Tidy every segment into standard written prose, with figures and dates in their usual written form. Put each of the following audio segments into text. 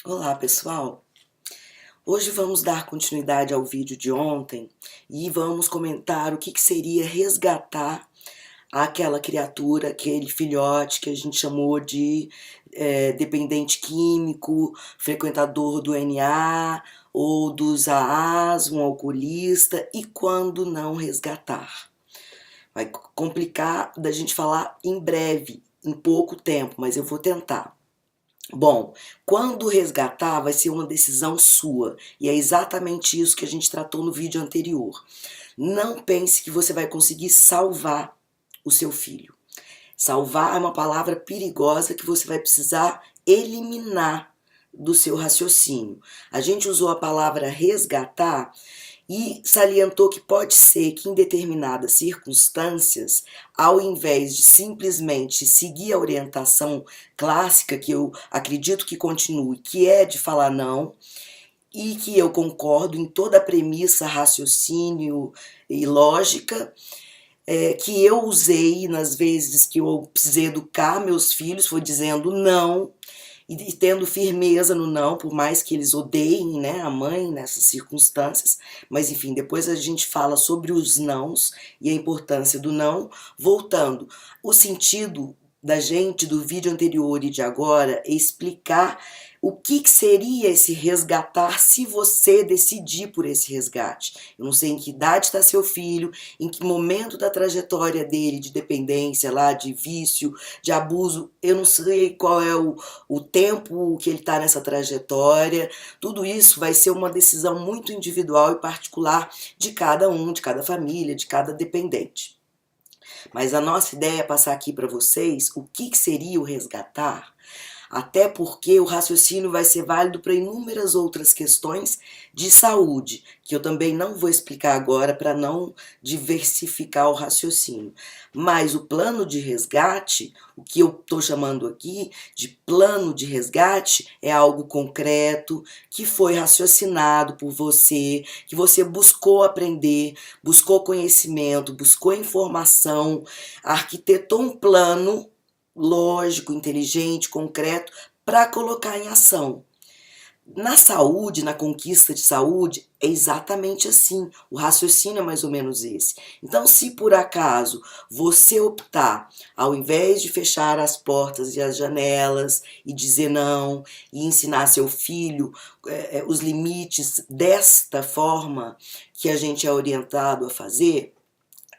Olá, pessoal! Hoje vamos dar continuidade ao vídeo de ontem e vamos comentar o que seria resgatar aquela criatura, aquele filhote que a gente chamou de dependente químico, frequentador do NA ou dos AAs, um alcoolista, e quando não resgatar. Vai complicar da gente falar em breve, em pouco tempo, mas eu vou tentar. Bom, quando resgatar vai ser uma decisão sua, e é exatamente isso que a gente tratou no vídeo anterior. Não pense que você vai conseguir salvar o seu filho. Salvar é uma palavra perigosa que você vai precisar eliminar do seu raciocínio. A gente usou a palavra resgatar e salientou que pode ser que em determinadas circunstâncias, ao invés de simplesmente seguir a orientação clássica, que eu acredito que continue, que é de falar não, e que eu concordo em toda a premissa, raciocínio e lógica, que eu usei nas vezes que eu precisei educar meus filhos, foi dizendo não, e tendo firmeza no não, por mais que eles odeiem, né, a mãe nessas circunstâncias, mas enfim, depois a gente fala sobre os nãos e a importância do não. Voltando, o sentido da gente do vídeo anterior e de agora é explicar o que seria esse resgatar se você decidir por esse resgate. Eu não sei em que idade está seu filho, em que momento da trajetória dele de dependência lá, de vício, de abuso, eu não sei qual é o tempo que ele está nessa trajetória. Tudo isso vai ser uma decisão muito individual e particular de cada um, de cada família, de cada dependente. Mas a nossa ideia é passar aqui para vocês o que seria o resgatar, até porque o raciocínio vai ser válido para inúmeras outras questões de saúde, que eu também não vou explicar agora para não diversificar o raciocínio. Mas o plano de resgate, o que eu estou chamando aqui de plano de resgate, é algo concreto, que foi raciocinado por você, que você buscou aprender, buscou conhecimento, buscou informação, arquitetou um plano lógico, inteligente, concreto, para colocar em ação. Na saúde, na conquista de saúde, é exatamente assim. O raciocínio é mais ou menos esse. Então, se por acaso você optar, ao invés de fechar as portas e as janelas e dizer não, e ensinar seu filho os limites desta forma que a gente é orientado a fazer,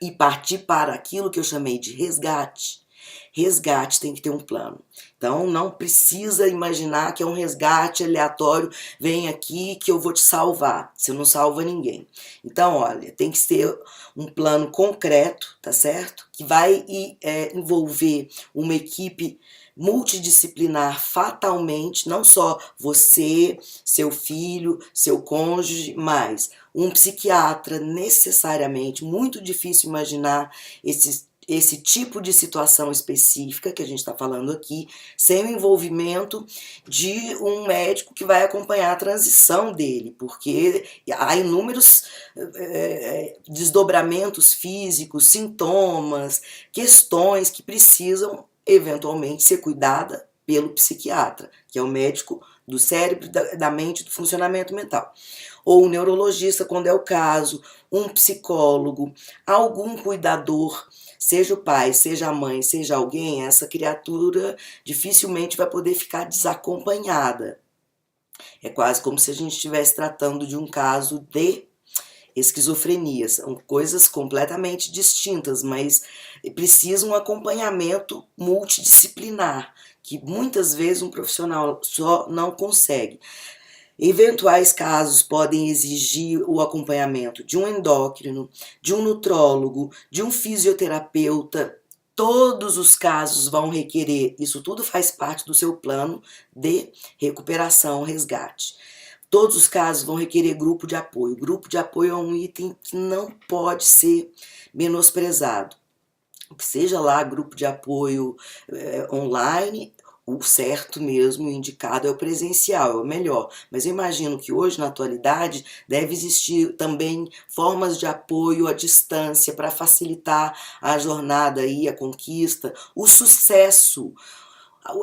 e partir para aquilo que eu chamei de resgate, resgate tem que ter um plano. Então não precisa imaginar que é um resgate aleatório, vem aqui que eu vou te salvar. Você não salva ninguém. Então, olha, tem que ter um plano concreto, tá certo? Que vai envolver uma equipe multidisciplinar fatalmente, não só você, seu filho, seu cônjuge, mas um psiquiatra necessariamente. Muito difícil imaginar esse tipo de situação específica que a gente está falando aqui, sem o envolvimento de um médico que vai acompanhar a transição dele, porque há inúmeros desdobramentos físicos, sintomas, questões que precisam eventualmente ser cuidada pelo psiquiatra, que é o médico do cérebro, da mente, do funcionamento mental. Ou um neurologista, quando é o caso, um psicólogo, algum cuidador, seja o pai, seja a mãe, seja alguém, essa criatura dificilmente vai poder ficar desacompanhada. É quase como se a gente estivesse tratando de um caso de esquizofrenia. São coisas completamente distintas, mas precisa um acompanhamento multidisciplinar, que muitas vezes um profissional só não consegue. Eventuais casos podem exigir o acompanhamento de um endócrino, de um nutrólogo, de um fisioterapeuta. Todos os casos vão requerer, isso tudo faz parte do seu plano de recuperação, resgate. Todos os casos vão requerer grupo de apoio. Grupo de apoio é um item que não pode ser menosprezado. Seja lá grupo de apoio online, o certo mesmo, o indicado é o presencial, é o melhor. Mas eu imagino que hoje, na atualidade, deve existir também formas de apoio à distância para facilitar a jornada aí, a conquista, o sucesso,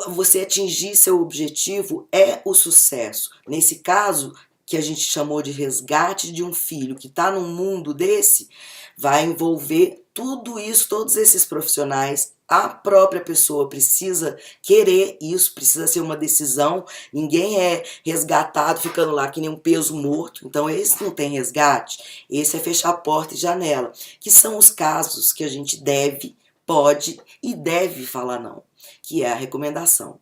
você atingir seu objetivo é o sucesso. Nesse caso, que a gente chamou de resgate de um filho que está num mundo desse, vai envolver tudo isso, todos esses profissionais. A própria pessoa precisa querer isso, precisa ser uma decisão. Ninguém é resgatado ficando lá que nem um peso morto. Então esse não tem resgate, esse é fechar porta e janela, que são os casos que a gente deve, pode e deve falar não, que é a recomendação.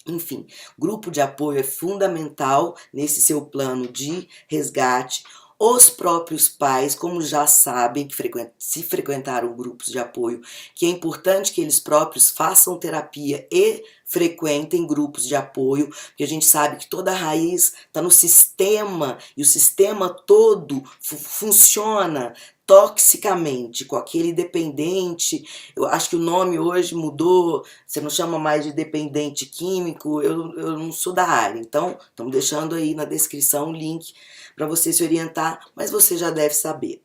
Enfim, grupo de apoio é fundamental nesse seu plano de resgate. Os próprios pais, como já sabem, que se frequentaram grupos de apoio, que é importante que eles próprios façam terapia e frequentem grupos de apoio, porque a gente sabe que toda a raiz está no sistema, e o sistema todo funciona toxicamente, com aquele dependente. Eu acho que o nome hoje mudou, você não chama mais de dependente químico, eu não sou da área, então estamos deixando aí na descrição o link para você se orientar, mas você já deve saber.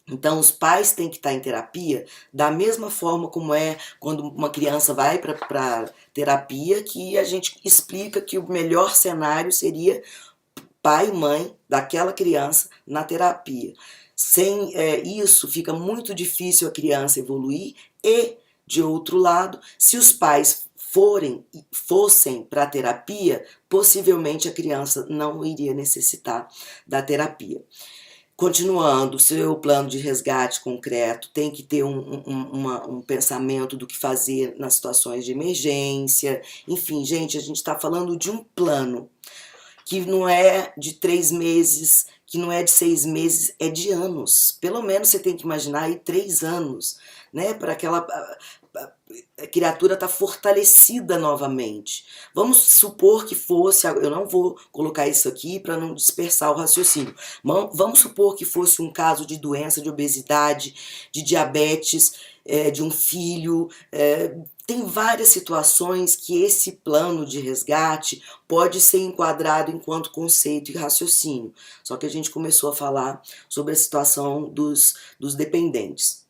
Então os pais têm que estar em terapia da mesma forma como é quando uma criança vai para terapia, que a gente explica que o melhor cenário seria pai e mãe daquela criança na terapia. Sem isso, fica muito difícil a criança evoluir e, de outro lado, se os pais fossem para a terapia, possivelmente a criança não iria necessitar da terapia. Continuando, seu plano de resgate concreto tem que ter um pensamento do que fazer nas situações de emergência. Enfim, gente, a gente está falando de um plano que não é de 3 meses, que não é de 6 meses, é de anos. Pelo menos você tem que imaginar aí 3 anos, né? Para aquela a criatura estar fortalecida novamente. Vamos supor que fosse, eu não vou colocar isso aqui para não dispersar o raciocínio, vamos supor que fosse um caso de doença, de obesidade, de diabetes, de um filho, tem várias situações que esse plano de resgate pode ser enquadrado enquanto conceito e raciocínio. Só que a gente começou a falar sobre a situação dos dependentes.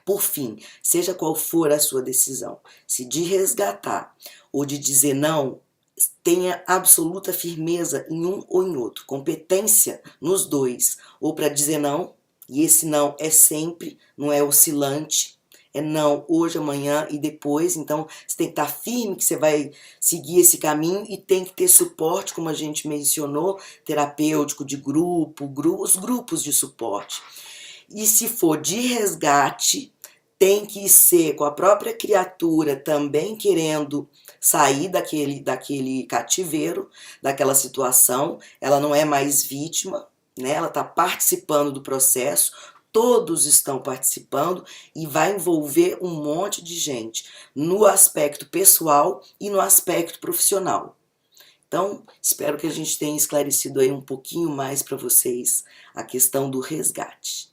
Por fim, seja qual for a sua decisão, se de resgatar ou de dizer não, tenha absoluta firmeza em um ou em outro, competência nos dois, ou para dizer não, e esse não é sempre, não é oscilante, é não hoje, amanhã e depois. Então você tem que estar firme que você vai seguir esse caminho e tem que ter suporte, como a gente mencionou, terapêutico de grupo, os grupos de suporte. E se for de resgate, tem que ser com a própria criatura também querendo sair daquele cativeiro, daquela situação. Ela não é mais vítima, né? Ela está participando do processo, todos estão participando e vai envolver um monte de gente no aspecto pessoal e no aspecto profissional. Então, espero que a gente tenha esclarecido aí um pouquinho mais para vocês a questão do resgate.